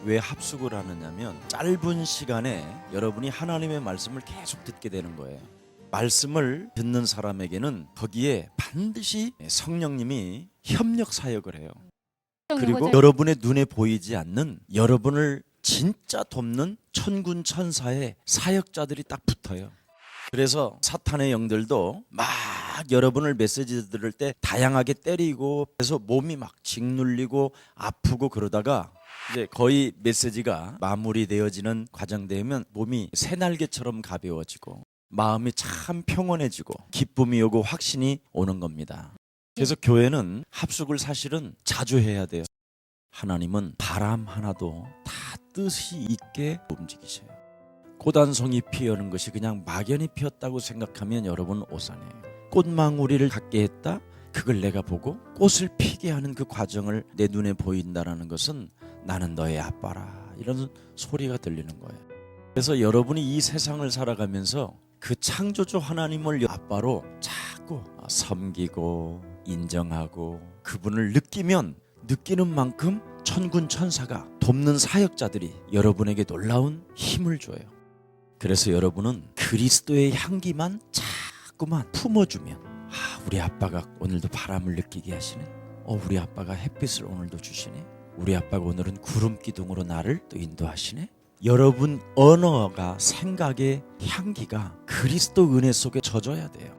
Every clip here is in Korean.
왜 합숙을 하느냐면 짧은 시간에 여러분이 하나님의 말씀을 계속 듣게 되는 거예요. 말씀을 듣는 사람에게는 거기에 반드시 성령님이 협력 사역을 해요. 그리고 여러분의 눈에 보이지 않는 여러분을 진짜 돕는 천군 천사의 사역자들이 딱 붙어요. 그래서 사탄의 영들도 막 여러분을 메시지 들을 때 다양하게 때리고 그래서 몸이 막 짓눌리고 아프고 그러다가 이제 거의 메시지가 마무리되어지는 과정 되면 몸이 새날개처럼 가벼워지고 마음이 참 평온해지고 기쁨이 오고 확신이 오는 겁니다. 그래서 교회는 합숙을 사실은 자주 해야 돼요. 하나님은 바람 하나도 다 뜻이 있게 움직이셔요. 고단송이 피우는 것이 그냥 막연히 피었다고 생각하면 여러분 오산이에요. 꽃망우리를 갖게 했다? 그걸 내가 보고 꽃을 피게 하는 그 과정을 내 눈에 보인다는 것은 나는 너의 아빠라 이런 소리가 들리는 거예요. 그래서 여러분이 이 세상을 살아가면서 그 창조주 하나님을 아빠로 자꾸 섬기고 인정하고 그분을 느끼면 느끼는 만큼 천군 천사가 돕는 사역자들이 여러분에게 놀라운 힘을 줘요. 그래서 여러분은 그리스도의 향기만 자꾸만 품어주면 우리 아빠가 오늘도 바람을 느끼게 하시네. 우리 아빠가 햇빛을 오늘도 주시네. 우리 아빠가 오늘은 구름 기둥으로 나를 또 인도하시네. 여러분 언어가 생각의 향기가 그리스도 은혜 속에 젖어야 돼요.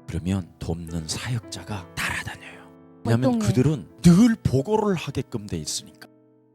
그러면 돕는 사역자가 따라다녀요. 왜냐하면 그들은 늘 보고를 하게끔 돼 있으니까.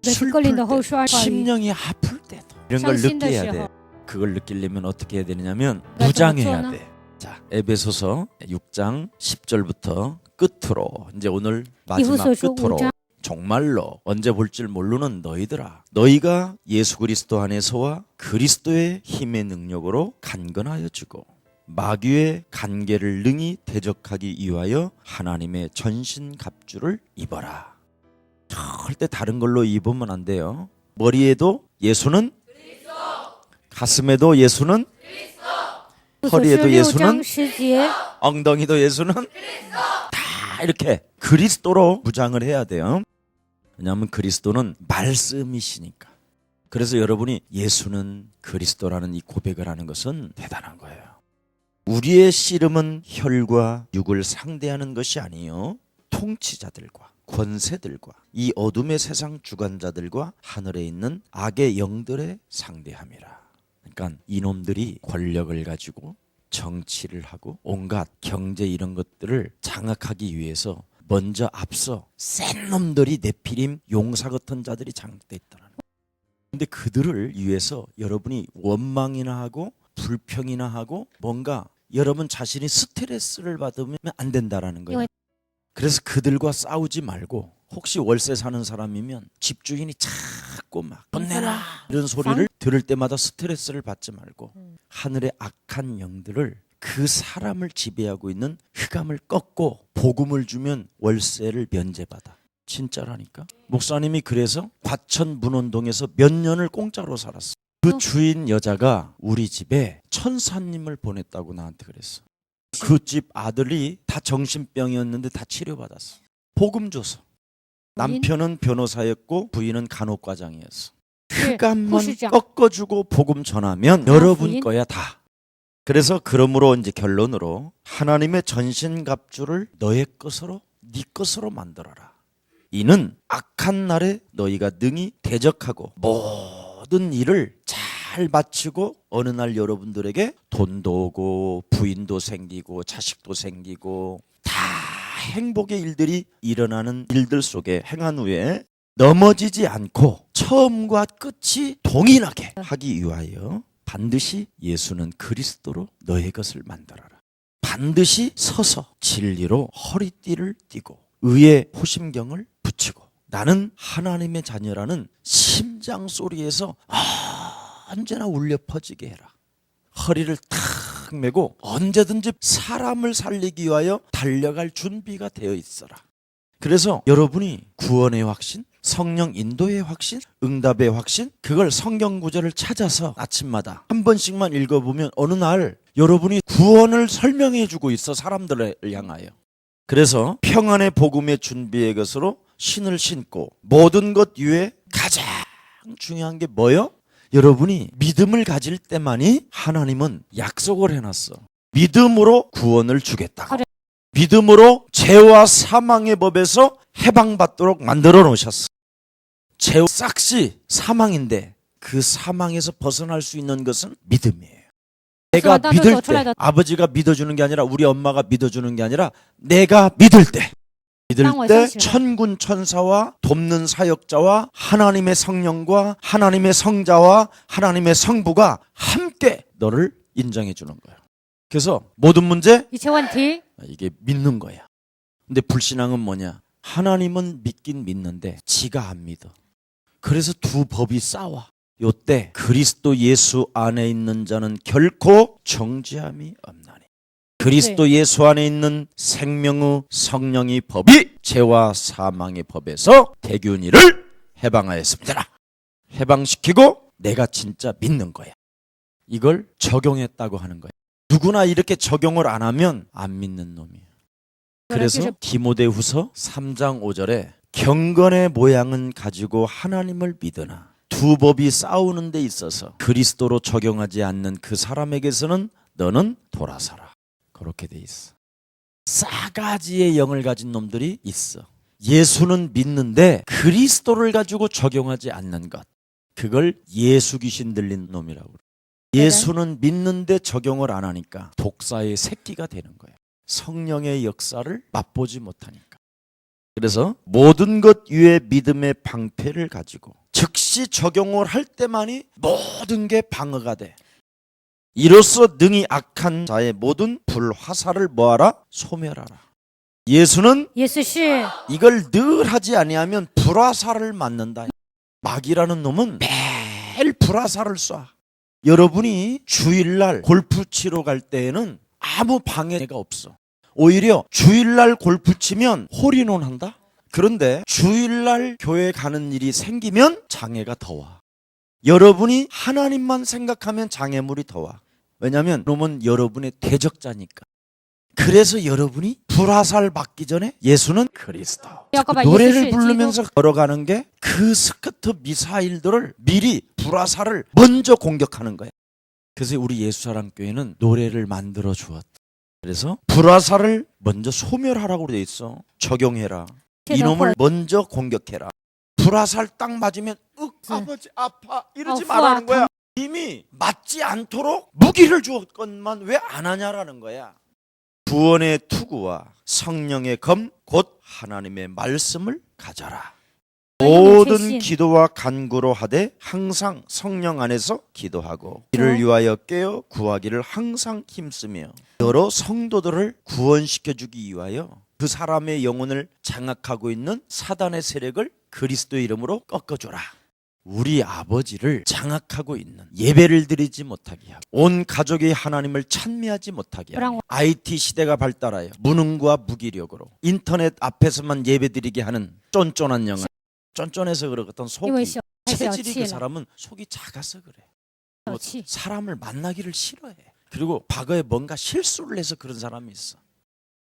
슬플 때, 심령이 아플 때도 이런 걸 느껴야 돼. 그걸 느끼려면 어떻게 해야 되느냐면 무장해야 돼. 자, 에베소서 6장 10절부터 끝으로 이제 오늘 마지막 끝으로 정말로 언제 볼 줄 모르는 너희들아 너희가 예수 그리스도 안에서와 그리스도의 힘의 능력으로 간건하여 주고 마귀의 간계를 능히 대적하기 위하여 하나님의 전신 갑주를 입어라. 절대 다른 걸로 입으면 안 돼요. 머리에도 예수는 그리스도, 가슴에도 예수는 그리스도, 허리에도 예수는 엉덩이도 예수는 그리스도. 다 이렇게 그리스도로 무장을 해야 돼요. 왜냐하면 그리스도는 말씀이시니까. 그래서 여러분이 예수는 그리스도라는 이 고백을 하는 것은 대단한 거예요. 우리의 씨름은 혈과 육을 상대하는 것이 아니요 통치자들과 권세들과 이 어둠의 세상 주관자들과 하늘에 있는 악의 영들의 상대함이라. 그러니까 이놈들이 권력을 가지고 정치를 하고 온갖 경제 이런 것들을 장악하기 위해서 먼저 앞서 센 놈들이 네피림 용사 같은 자들이 장악돼 있다는 거예요. 근데 그들을 위해서 여러분이 원망이나 하고 불평이나 하고 뭔가 여러분 자신이 스트레스를 받으면 안 된다라는 거예요. 그래서 그들과 싸우지 말고 혹시 월세 사는 사람이면 집주인이 자꾸 막 돈 내라 이런 소리를 들을 때마다 스트레스를 받지 말고 하늘의 악한 영들을 그 사람을 지배하고 있는 흑암을 꺾고 복음을 주면 월세를 면제받아. 진짜라니까. 목사님이 그래서 과천 문원동에서 몇 년을 공짜로 살았어. 그 주인 여자가 우리 집에 천사님을 보냈다고 나한테 그랬어. 그 집 아들이 다 정신병이었는데 다 치료받았어. 복음 줘서. 남편은 변호사였고 부인은 간호과장이었어. 흑암만 꺾어주고 복음 전하면 여러분 거야 다. 그래서 그러므로 이제 결론으로 하나님의 전신갑주를 너의 것으로 네 것으로 만들어라. 이는 악한 날에 너희가 능히 대적하고 모든 일을 잘 마치고 어느 날 여러분들에게 돈도 오고 부인도 생기고 자식도 생기고 다 행복의 일들이 일어나는 일들 속에 행한 후에 넘어지지 않고 처음과 끝이 동일하게 하기 위하여 반드시 예수는 그리스도로 너의 것을 만들어라. 반드시 서서 진리로 허리띠를 띠고 의의 호심경을 붙이고 나는 하나님의 자녀라는 심장 소리에서 언제나 울려 퍼지게 해라. 허리를 탁 메고 언제든지 사람을 살리기 위하여 달려갈 준비가 되어 있어라. 그래서 여러분이 구원의 확신, 성령 인도의 확신, 응답의 확신, 그걸 성경 구절을 찾아서 아침마다 한 번씩만 읽어보면 어느 날 여러분이 구원을 설명해 주고 있어. 사람들을 향하여. 그래서 평안의 복음의 준비의 것으로 신을 신고 모든 것 위에 가자 중요한 게 뭐요? 여러분이 믿음을 가질 때만이 하나님은 약속을 해놨어. 믿음으로 구원을 주겠다고. 믿음으로 죄와 사망의 법에서 해방받도록 만들어 놓으셨어. 죄 싹시 사망인데 그 사망에서 벗어날 수 있는 것은 믿음이에요. 내가 믿을 때, 아버지가 믿어주는 게 아니라 우리 엄마가 믿어주는 게 아니라 내가 믿을 때 천군 천사와 돕는 사역자와 하나님의 성령과 하나님의 성자와 하나님의 성부가 함께 너를 인정해 주는 거예요. 그래서 모든 문제 이게 믿는 거야. 근데 불신앙은 뭐냐? 하나님은 믿긴 믿는데 지가 안 믿어. 그래서 두 법이 싸워. 요때 그리스도 예수 안에 있는 자는 결코 정죄함이 없나니. 그리스도 예수 안에 있는 생명의 성령의 법이 죄와 사망의 법에서 대균이를 해방하였습니다. 해방시키고 내가 진짜 믿는 거야. 이걸 적용했다고 하는 거야. 누구나 이렇게 적용을 안 하면 안 믿는 놈이에요. 그래서 디모데후서 3장 5절에 경건의 모양은 가지고 하나님을 믿으나 두 법이 싸우는 데 있어서 그리스도로 적용하지 않는 그 사람에게서는 너는 돌아서라. 그렇게 돼 있어. 싸가지의 영을 가진 놈들이 있어. 예수는 믿는데 그리스도를 가지고 적용하지 않는 것. 그걸 예수 귀신 들린 놈이라고 그래. 예수는 믿는데 적용을 안 하니까 독사의 새끼가 되는 거예요. 성령의 역사를 맛보지 못하니까. 그래서 모든 것 위에 믿음의 방패를 가지고 즉시 적용을 할 때만이 모든 게 방어가 돼. 이로써 능히 악한 자의 모든 불화살을 뭐하라? 소멸하라. 예수는 이걸 늘 하지 아니하면 불화살을 맞는다. 마귀라는 놈은 매일 불화살을 쏴. 여러분이 주일날 골프 치러 갈 때에는 아무 방해가 없어. 오히려 주일날 골프 치면 홀인원 한다? 그런데 주일날 교회 가는 일이 생기면 장애가 더 와. 여러분이 하나님만 생각하면 장애물이 더 와. 왜냐하면 놈은 여러분의 대적자니까. 그래서 여러분이 불화살 받기 전에 예수는 그리스도. 노래를 부르면서 걸어가는 게 그 스커트 미사일들을 미리 불화살을 먼저 공격하는 거예요. 그래서 우리 예수사랑교회는 노래를 만들어 주었다. 그래서 불화살을 먼저 소멸하라고 돼 있어. 적용해라. 이놈을 먼저 공격해라. 불화살 딱 맞으면 아버지 아파 이러지 말라는 거야. 이미 맞지 않도록 무기를 주었건만 왜 안 하냐라는 거야. 구원의 투구와 성령의 검 곧 하나님의 말씀을 가져라. 모든 기도와 간구로 하되 항상 성령 안에서 기도하고 이를 위하여 깨어 구하기를 항상 힘쓰며 여러 성도들을 구원시켜주기 위하여 그 사람의 영혼을 장악하고 있는 사단의 세력을 그리스도의 이름으로 꺾어줘라. 우리 아버지를 장악하고 있는 예배를 드리지 못하게 하고 온 가족이 하나님을 찬미하지 못하게 하고 IT 시대가 발달하여 무능과 무기력으로 인터넷 앞에서만 예배 드리게 하는 쫀쫀한 영혼. 쫀쫀해서 그렇거든. 속이 체질이 그 사람은 속이 작아서 그래. 사람을 만나기를 싫어해. 그리고 과거에 뭔가 실수를 해서 그런 사람이 있어.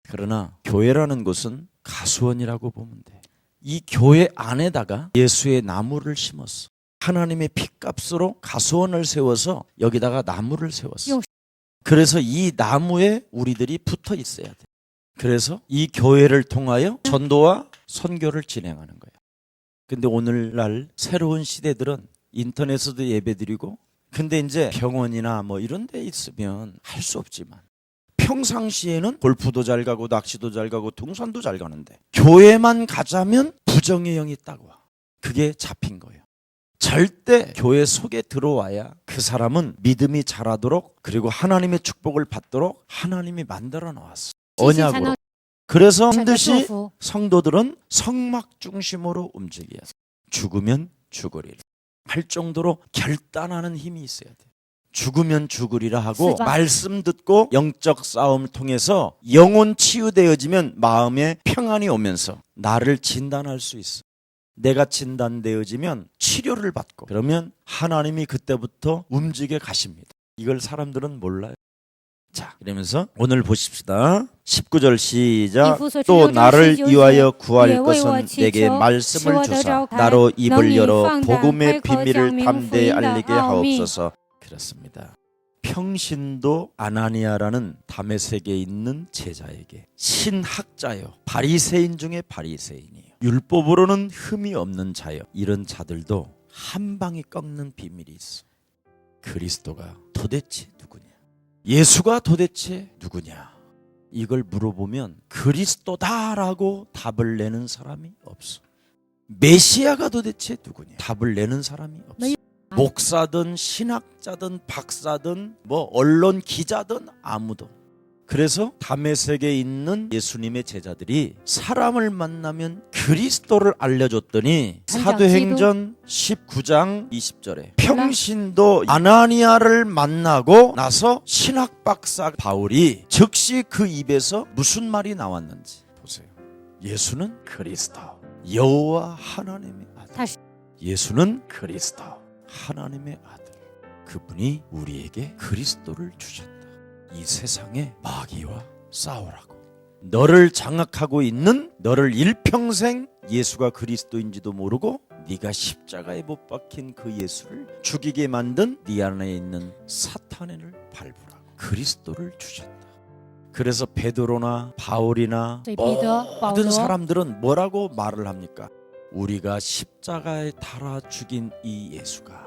그러나 교회라는 곳은 가수원이라고 보면 돼. 이 교회 안에다가 예수의 나무를 심었어. 하나님의 핏값으로 가수원을 세워서 여기다가 나무를 세웠어. 그래서 이 나무에 우리들이 붙어 있어야 돼. 그래서 이 교회를 통하여 전도와 선교를 진행하는 거예요. 근데 오늘날 새로운 시대들은 인터넷에도 예배드리고 근데 이제 병원이나 뭐 이런 데 있으면 할 수 없지만 평상시에는 골프도 잘 가고 낚시도 잘 가고 등산도 잘 가는데 교회만 가자면 부정의 영이 딱 와. 그게 잡힌 거예요. 절대 교회 속에 들어와야 그 사람은 믿음이 자라도록 그리고 하나님의 축복을 받도록 하나님이 만들어 놓았어. 언약으로. 그래서 반드시 성도들은 성막 중심으로 움직여야 돼. 죽으면 죽으리라 할 정도로 결단하는 힘이 있어야 돼. 죽으면 죽으리라 하고 말씀 듣고 영적 싸움을 통해서 영혼 치유되어지면 마음에 평안이 오면서 나를 진단할 수 있어. 내가 진단되어지면 치료를 받고 그러면 하나님이 그때부터 움직여 가십니다. 이걸 사람들은 몰라요. 자, 그러면서 오늘 보십시다. 19절 시작. 이후서 또 주여 나를 주시옵소서. 위하여 구할 예, 것은 외워 내게 지쳐 말씀을 주사 시워들어 나로 입을 너희 열어 방단 복음의 활거 비밀을 장명 담대히 후인다 알리게 하오미. 하옵소서. 그렇습니다. 평신도 아나니아라는 다메섹에 있는 제자에게 신학자요 바리새인 중에 바리새인이에요. 율법으로는 흠이 없는 자요. 이런 자들도 한 방에 꺾는 비밀이 있어. 그리스도가 도대체 누구냐? 예수가 도대체 누구냐? 이걸 물어보면 그리스도다라고 답을 내는 사람이 없어. 메시아가 도대체 누구냐? 답을 내는 사람이 없어. 목사든 신학자든 박사든 뭐 언론 기자든 아무도. 그래서 다메섹에 있는 예수님의 제자들이 사람을 만나면 그리스도를 알려줬더니 사도행전 19장 20절에 평신도 아나니아를 만나고 나서 신학 박사 바울이 즉시 그 입에서 무슨 말이 나왔는지 보세요. 예수는 그리스도 여호와 하나님의 아들. 예수는 그리스도 하나님의 아들. 그분이 우리에게 그리스도를 주셨다. 이 세상에 마귀와 싸우라고. 너를 장악하고 있는 너를 일평생 예수가 그리스도인지도 모르고 네가 십자가에 못 박힌 그 예수를 죽이게 만든 네 안에 있는 사탄을 밟으라고 그리스도를 주셨다. 그래서 베드로나 바울이나 모든 사람들은 뭐라고 말을 합니까? 우리가 십자가에 달아 죽인 이 예수가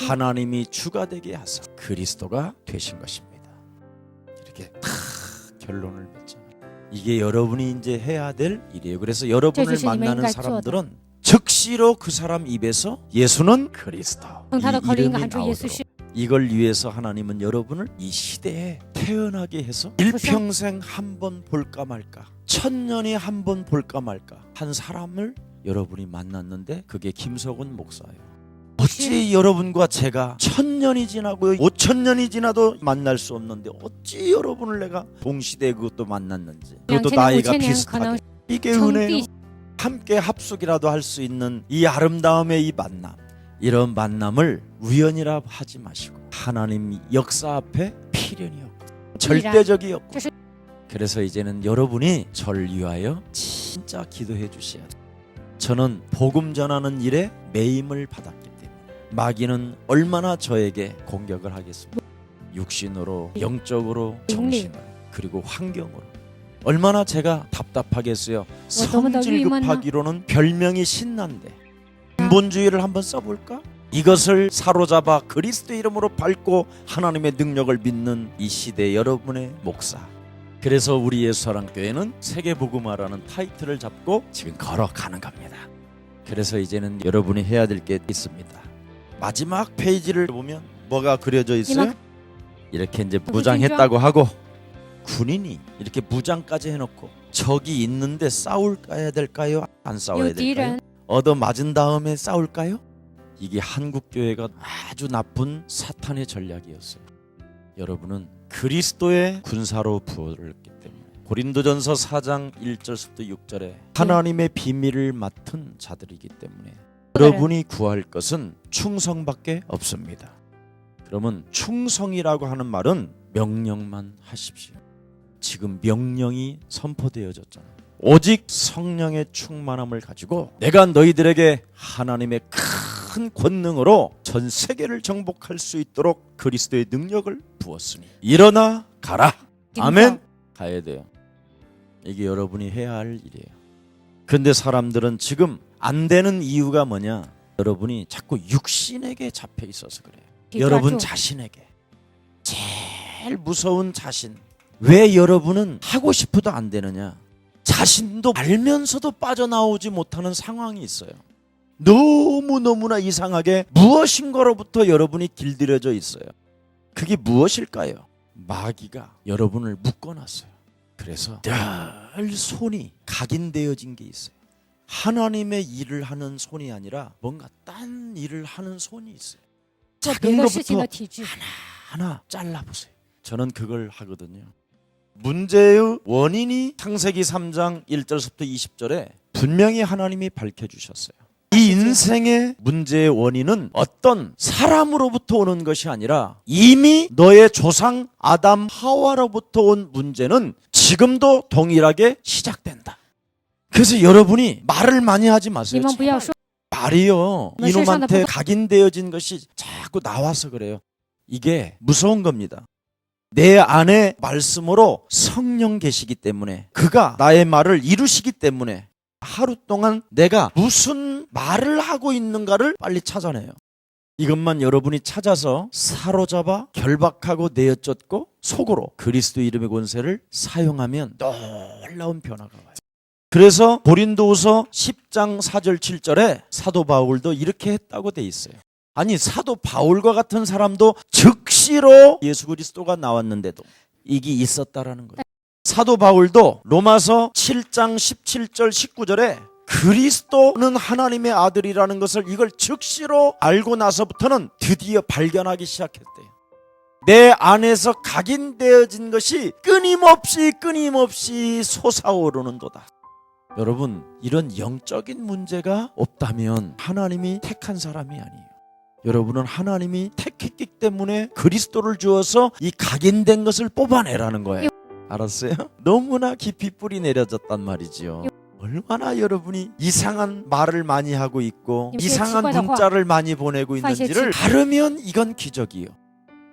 하나님이 주가 되게 하사 그리스도가 되신 것입니다. 이렇게 다 결론을 맺잖아요. 이게 여러분이 이제 해야 될 일이에요. 그래서 여러분을 만나는 사람들은 즉시로 그 사람 입에서 예수는 그리스도 이 이름이 나오도록 이걸 위해서 하나님은 여러분을 이 시대에 태어나게 해서 일평생 한 번 볼까 말까 1000년이 한 번 볼까 말까 한 사람을 여러분이 만났는데 그게 김석훈 목사예요. 어찌 여러분과 제가 1000년이 지나고 5000년이 지나도 만날 수 없는데 어찌 여러분을 내가 동시대에 그것도 만났는지 그것도 나이가 비슷하게 이게 은혜요. 함께 합숙이라도 할 수 있는 이 아름다움의 이 만남, 이런 만남을 우연이라 하지 마시고 하나님 역사 앞에 필연이었고 절대적이었고 그래서 이제는 여러분이 저를 위하여 진짜 기도해 주셔야 돼요. 저는 복음 전하는 일에 매임을 받았기 때문에 마귀는 얼마나 저에게 공격을 하겠습니까? 육신으로, 영적으로, 정신으로, 그리고 환경으로 얼마나 제가 답답하겠어요. 성질 급하기로는 별명이 신난데 근본주의를 한번 써볼까? 이것을 사로잡아 그리스도 이름으로 밟고 하나님의 능력을 믿는 이 시대 여러분의 목사. 그래서 우리 예수사랑교회는 세계복음화라는 타이틀을 잡고 지금 걸어가는 겁니다. 그래서 이제는 여러분이 해야 될 게 있습니다. 마지막 페이지를 보면 뭐가 그려져 있어요? 이렇게 이제 무장했다고 하고 군인이 이렇게 무장까지 해놓고 적이 있는데 싸울까야 될까요? 안 싸워야 될까요? 얻어맞은 다음에 싸울까요? 이게 한국교회가 아주 나쁜 사탄의 전략이었어요. 여러분은 그리스도의 군사로 부어졌기 때문에 고린도전서 4장 1절부터 6절에 하나님의 비밀을 맡은 자들이기 때문에 여러분이 구할 것은 충성밖에 없습니다. 그러면 충성이라고 하는 말은 명령만 하십시오. 지금 명령이 선포되어졌잖아요. 오직 성령의 충만함을 가지고 내가 너희들에게 하나님의 큰 권능으로 전 세계를 정복할 수 있도록 그리스도의 능력을 부었으니 일어나 가라. 아멘. 가야 돼요. 이게 여러분이 해야 할 일이에요. 근데 사람들은 지금 안 되는 이유가 뭐냐? 여러분이 자꾸 육신에게 잡혀 있어서 그래요. 여러분 자신에게 제일 무서운 자신. 왜 여러분은 하고 싶어도 안 되느냐? 자신도 알면서도 빠져나오지 못하는 상황이 있어요. 너무너무나 이상하게 무엇인가로부터 여러분이 길들여져 있어요. 그게 무엇일까요? 마귀가 여러분을 묶어놨어요. 그래서 늘 손이 각인되어진 게 있어요. 하나님의 일을 하는 손이 아니라 뭔가 딴 일을 하는 손이 있어요. 작은 것부터 하나하나 잘라보세요. 저는 그걸 하거든요. 문제의 원인이 창세기 3장 1절부터 20절에 분명히 하나님이 밝혀주셨어요. 이 인생의 문제의 원인은 어떤 사람으로부터 오는 것이 아니라 이미 너의 조상 아담 하와로부터 온 문제는 지금도 동일하게 시작된다. 그래서 여러분이 말을 많이 하지 마세요. 你们不要说 말이요. 이놈한테 각인되어진 것이 자꾸 나와서 그래요. 이게 무서운 겁니다. 내 안에 말씀으로 성령 계시기 때문에 그가 나의 말을 이루시기 때문에 하루 동안 내가 무슨 말을 하고 있는가를 빨리 찾아내요. 이것만 여러분이 찾아서 사로잡아 결박하고 내어쫓고 속으로 그리스도 이름의 권세를 사용하면 놀라운 변화가 와요. 그래서 고린도후서 10장 4절 7절에 사도 바울도 이렇게 했다고 돼 있어요. 아니 사도 바울과 같은 사람도 즉시로 예수 그리스도가 나왔는데도 이게 있었다라는 거예요. 사도 바울도 로마서 7장 17절 19절에 그리스도는 하나님의 아들이라는 것을 이걸 즉시로 알고 나서부터는 드디어 발견하기 시작했대요. 내 안에서 각인되어진 것이 끊임없이 솟아오르는도다. 여러분, 이런 영적인 문제가 없다면 하나님이 택한 사람이 아니에요. 여러분은 하나님이 택했기 때문에 그리스도를 주어서 이 각인된 것을 뽑아내라는 거예요. 알았어요? 너무나 깊이 뿌리 내려졌단 말이지요. 얼마나 여러분이 이상한 말을 많이 하고 있고 이상한 문자를 많이 보내고 있는지를 알으면 이건 기적이에요.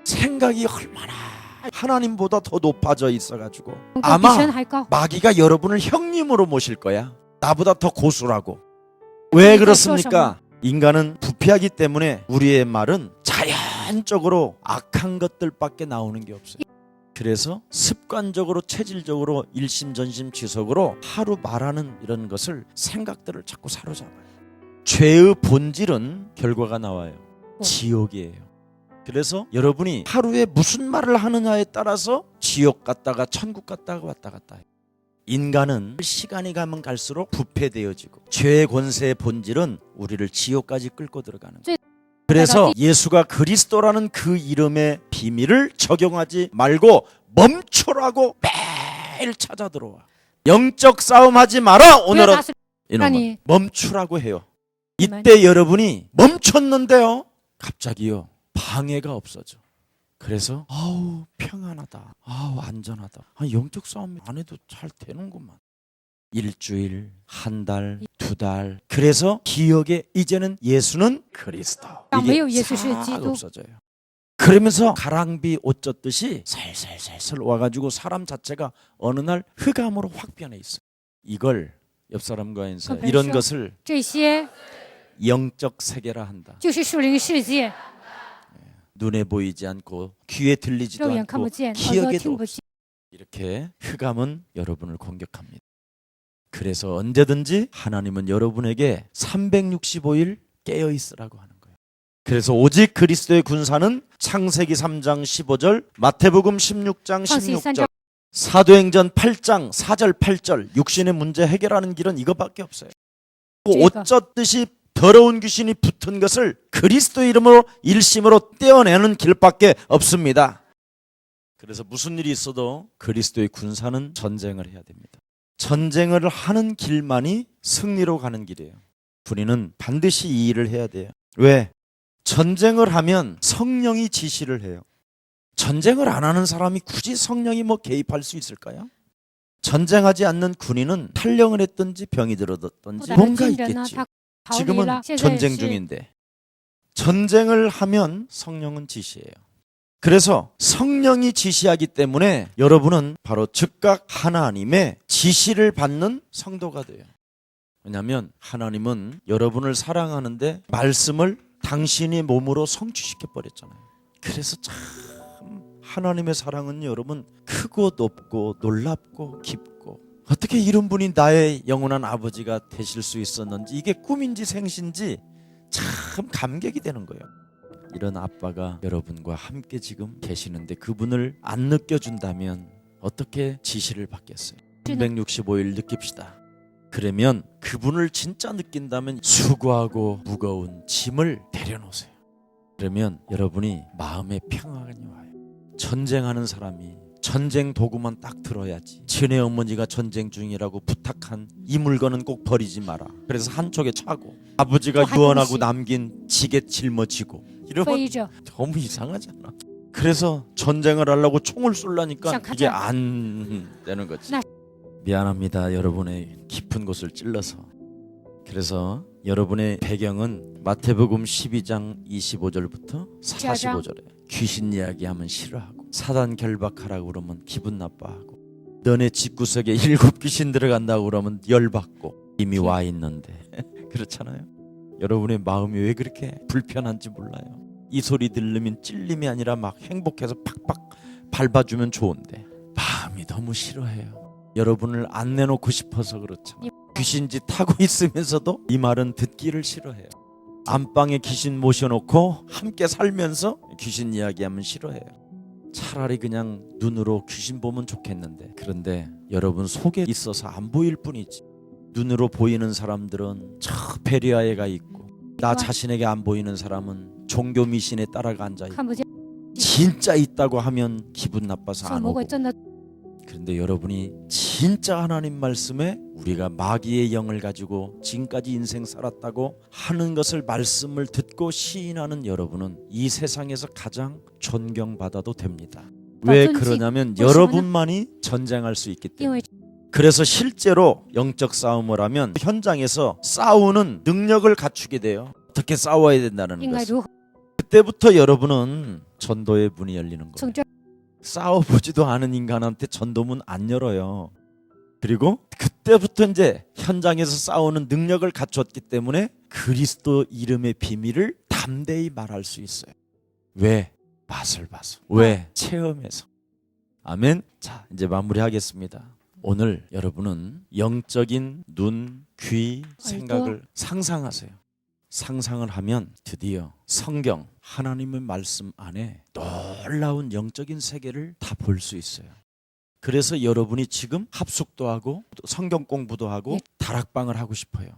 생각이 얼마나 하나님보다 더 높아져 있어가지고 아마 마귀가 여러분을 형님으로 모실 거야. 나보다 더 고수라고. 왜 그렇습니까? 인간은 부패하기 때문에 우리의 말은 자연적으로 악한 것들밖에 나오는 게 없어요. 그래서 습관적으로 체질적으로 일심전심지속으로 하루 말하는 이런 것을 생각들을 자꾸 사로잡아요. 죄의 본질은 결과가 나와요. 지옥이에요. 그래서 여러분이 하루에 무슨 말을 하느냐에 따라서 지옥 갔다가 천국 갔다가 왔다 갔다 해요. 인간은 시간이 가면 갈수록 부패되어지고 죄의 권세의 본질은 우리를 지옥까지 끌고 들어가는 거예요. 그래서 예수가 그리스도라는 그 이름의 비밀을 적용하지 말고 멈추라고 매일 찾아 들어와. 영적 싸움하지 마라. 오늘은 이놈은 멈추라고 해요. 이때 여러분이 멈췄는데요, 갑자기요 방해가 없어져. 그래서 아우 평안하다, 아우 안전하다, 영적 싸움 안 해도 잘 되는구만. 일주일, 한 달, 두 달. 그래서 기억에 이제는 예수는 그리스도. 이게 싹 없어져요. 그러면서 가랑비 옷 젖듯이 살살살살 와가지고 사람 자체가 어느 날 흑암으로 확 변해 있어요. 이걸 옆 사람과 인사해. 이런 것을 영적 세계라 한다. 눈에 보이지 않고 귀에 들리지도 않고 기억에도 없어. 이렇게 흑암은 여러분을 공격합니다. 그래서 언제든지 하나님은 여러분에게 365일 깨어 있으라고 하는 거예요. 그래서 오직 그리스도의 군사는 창세기 3장 15절, 마태복음 16장 16절, 사도행전 8장 4절 8절, 육신의 문제 해결하는 길은 이거밖에 없어요. 옷 젖듯이 더러운 귀신이 붙은 것을 그리스도 이름으로 일심으로 떼어내는 길밖에 없습니다. 그래서 무슨 일이 있어도 그리스도의 군사는 전쟁을 해야 됩니다. 전쟁을 하는 길만이 승리로 가는 길이에요. 우리는 반드시 이 일을 해야 돼요. 왜? 전쟁을 하면 성령이 지시를 해요. 전쟁을 안 하는 사람이 굳이 성령이 개입할 수 있을까요? 전쟁하지 않는 군인은 탈령을 했든지 병이 들었든지 뭔가 있겠지. 지금은 전쟁 중인데 전쟁을 하면 성령은 지시해요. 그래서 성령이 지시하기 때문에 여러분은 바로 즉각 하나님의 지시를 받는 성도가 돼요. 왜냐하면 하나님은 여러분을 사랑하는데 말씀을 당신의 몸으로 성취시켜 버렸잖아요. 그래서 참 하나님의 사랑은 여러분 크고 높고 놀랍고 깊고, 어떻게 이런 분이 나의 영원한 아버지가 되실 수 있었는지, 이게 꿈인지 생신지 참 감격이 되는 거예요. 이런 아빠가 여러분과 함께 지금 계시는데 그분을 안 느껴준다면 어떻게 지시를 받겠어요? 365일 느낍시다. 그러면 그분을 진짜 느낀다면 수고하고 무거운 짐을 내려놓으세요. 그러면 여러분이 마음에 평안이 와요. 전쟁하는 사람이 전쟁 도구만 딱 들어야지. 전에 어머니가 전쟁 중이라고 부탁한 이 물건은 꼭 버리지 마라. 그래서 한쪽에 차고 아버지가 또 유언하고 하듯이. 남긴 지게 짊어지고 이러면 背着 너무 이상하잖아. 그래서 전쟁을 하려고 총을 쏠라니까 시작하자. 이게 안 되는 거지. 나- 미안합니다. 여러분의 깊은 곳을 찔러서. 그래서 여러분의 배경은 마태복음 12장 25절부터 45절에 귀신 이야기하면 싫어하고 사단 결박하라고 그러면 기분 나빠하고 너네 집구석에 7 귀신 들어간다고 그러면 열받고 이미 와 있는데 그렇잖아요. 여러분의 마음이 왜 그렇게 불편한지 몰라요. 이 소리 들으면 찔림이 아니라 막 행복해서 팍팍 밟아주면 좋은데 마음이 너무 싫어해요. 여러분을 안 내놓고 싶어서 그렇잖아요. 귀신짓 하고 있으면서도 이 말은 듣기를 싫어해요. 안방에 귀신 모셔놓고 함께 살면서 귀신 이야기하면 싫어해요. 차라리 그냥 눈으로 귀신 보면 좋겠는데 그런데 여러분 속에 있어서 안 보일 뿐이지. 눈으로 보이는 사람들은 저 베리아에 가 있고 나 자신에게 안 보이는 사람은 종교 미신에 따라가 앉아있고 看不见， 진짜 있다고 하면 기분 나빠서 说 안 魔鬼 오고. 真的 그런데 여러분이 진짜 하나님 말씀에 우리가 마귀의 영을 가지고 지금까지 인생 살았다고 하는 것을 말씀을 듣고 시인하는 여러분은 이 세상에서 가장 존경받아도 됩니다. 왜 그러냐면 여러분만이 전쟁할 수 있기 因 때문에. 为 그래서 실제로 영적 싸움을 하면 현장에서 싸우는 능력을 갖추게 돼요. 어떻게 싸워야 된다는 应该 것을. 如何 그때부터 여러분은 전도의 문이 열리는 거예요. 从这 싸워보지도 않은 인간한테 전도문 안 열어요. 그리고 그때부터 이제 현장에서 싸우는 능력을 갖췄기 때문에 그리스도 이름의 비밀을 담대히 말할 수 있어요. 왜? 맛을 봐서. 왜? 체험해서. 아멘. 자, 이제 마무리하겠습니다. 오늘 여러분은 영적인 눈, 귀, 생각을 상상하세요. 상상을 하면 드디어 성경 하나님의 말씀 안에 놀라운 영적인 세계를 다 볼 수 있어요. 그래서 여러분이 지금 합숙도 하고 또 성경 공부도 하고 다락방을 하고 싶어요.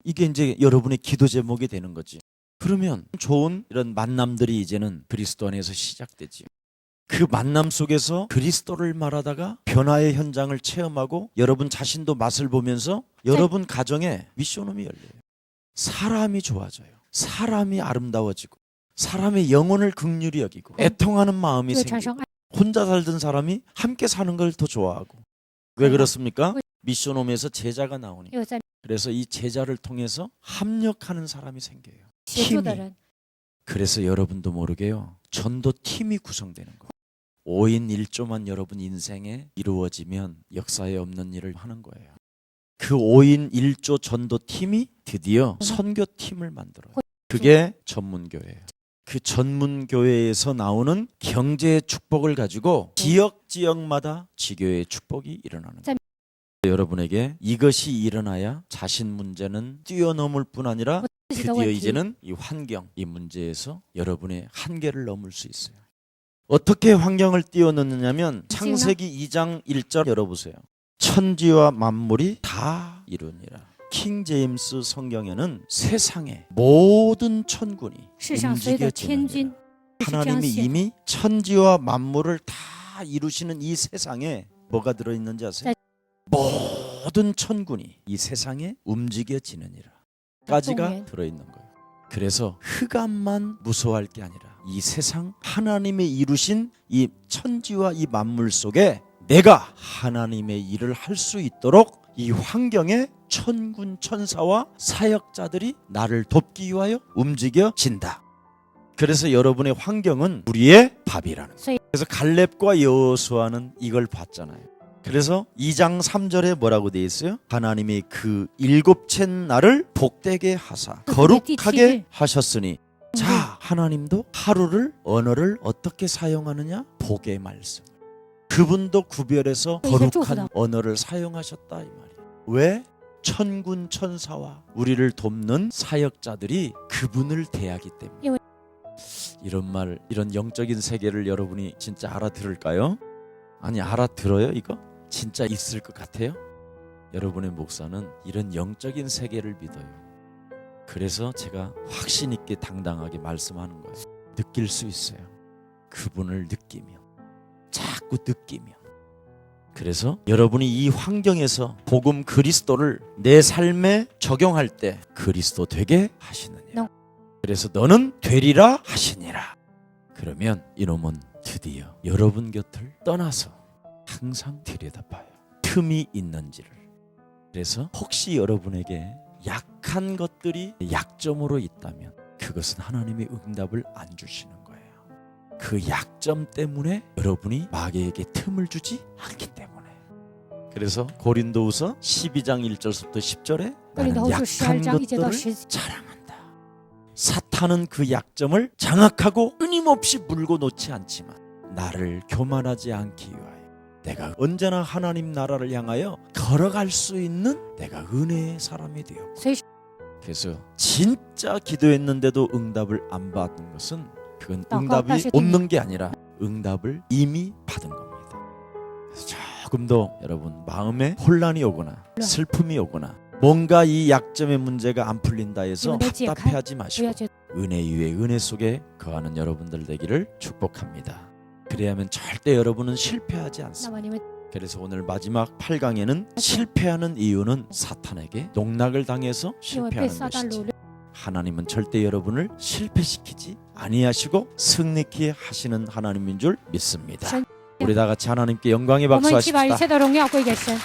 이게 이제 여러분의 기도 제목이 되는 거지. 그러면 좋은 이런 만남들이 이제는 그리스도 안에서 시작되지. 그 만남 속에서 그리스도를 말하다가 변화의 현장을 체험하고 여러분 자신도 맛을 보면서 여러분 가정에 미션홈이 열려요. 사람이 좋아져요. 사람이 아름다워지고 사람의 영혼을 긍휼히 여기고 애통하는 마음이 对 생기고 产生爱， 혼자 살던 사람이 함께 사는 걸 더 좋아하고. 왜 그렇습니까? 미션홈에서 제자가 나오니. 又在 그래서 이 제자를 통해서 합력하는 사람이 생겨요. 协助的 팀이. 人， 그래서 여러분도 모르게요. 전도 팀이 구성되는 거예요. 5인 1조만 여러분 인생에 이루어지면 역사에 없는 일을 하는 거예요. 그 5인 1조 전도 팀이 드디어 선교 팀을 만들어요. 그게 전문교회예요. 그 전문교회에서 나오는 경제의 축복을 가지고 지역마다 지교의 축복이 일어나는 거예요. 여러분에게 이것이 일어나야 자신 문제는 뛰어넘을 뿐 아니라 自己的 드디어 问题， 이제는 이 환경, 이 문제에서 여러분의 한계를 넘을 수 있어요. 어떻게 환경을 뛰어넘느냐면 창세기 2장 1절 열어보세요. 천지와 만물이 다 이루니라. 킹 제임스 성경에는 세상의 모든 천군이 世上所有的天 움직여지느니라. 君是这样 하나님이 写的， 이미 천지와 만물을 다 이루시는 이 세상에 뭐가 들어있는지 아세요? 모든 천군이 이 세상에 움직여지느니라 까지가 동행. 들어있는 거예요. 그래서 흑암만 무서워할 게 아니라 이 세상 하나님의 이루신 이 천지와 이 만물 속에 내가 하나님의 일을 할 수 있도록 이 환경에 천군 천사와 사역자들이 나를 돕기 위하여 움직여진다. 그래서 여러분의 환경은 우리의 밥이라는 거예요. 所以 그래서 갈렙과 여호수아는 이걸 봤잖아요. 그래서 2장 3절에 뭐라고 돼 있어요? 하나님이 그 일곱째 날을 복되게 하사 거룩하게 하셨으니 자, 하나님도 하루를 언어를 어떻게 사용하느냐? 복의 말씀. 그분도 구별해서 거룩한 언어를 사용하셨다 이 말이에요. 왜? 천군 천사와 우리를 돕는 사역자들이 그분을 대하기 때문에. 이런 말, 이런 영적인 세계를 여러분이 진짜 알아들을까요? 아니, 알아들어요 이거? 진짜 있을 것 같아요? 여러분의 목사는 이런 영적인 세계를 믿어요. 그래서 제가 확신 있게 당당하게 말씀하는 거예요. 느낄 수 있어요. 그분을 느끼면, 자꾸 느끼면 그래서 여러분이 이 환경에서 복음 그리스도를 내 삶에 적용할 때 그리스도 되게 하시느니라. 그래서 너는 되리라 하시니라. 그러면 이놈은 드디어 여러분 곁을 떠나서 항상 들여다봐요. 틈이 있는지를. 그래서 혹시 여러분에게 약한 것들이 약점으로 있다면 그것은 하나님의 응답을 안 주시는 거예요. 그 약점 때문에 여러분이 마귀에게 틈을 주지 않기 때문에. 그래서 고린도후서 12장 1절부터 10절에 나는 哥林头书 약한 12章1节到 것들을 10 자랑한다. 사탄은 그 약점을 장악하고 끊임없이 물고 놓지 않지만 나를 교만하지 않기 위하여 내가 언제나 하나님 나라를 향하여 걸어갈 수 있는 내가 은혜의 사람이 되었고. 所以 그래서 진짜 기도했는데도 응답을 안 받은 것은 그건 응답이 다시 없는 게 아니라 응답을 이미 받은 겁니다. 그래서 조금 더 여러분 마음에 혼란이 오거나 슬픔이 오거나 뭔가 이 약점의 문제가 안 풀린다 해서 답답해하지 不 마시고 要觉得 은혜 위에 은혜 속에 거하는 여러분들 되기를 축복합니다. 그래야만 절대 여러분은 실패하지 那 않습니다. 么你们 그래서 오늘 마지막 8강에는 실패하는 이유는 사탄에게 농락을 당해서 因为被 실패하는 撒旦掳 것이지. 掠， 하나님은 절대 여러분을 실패시키지 아니하시고 승리케 하시는 하나님인 줄 믿습니다. 神 우리 다 같이 하나님께 영광의 我 박수 们一起把一 하십시다. 切的荣耀归给神。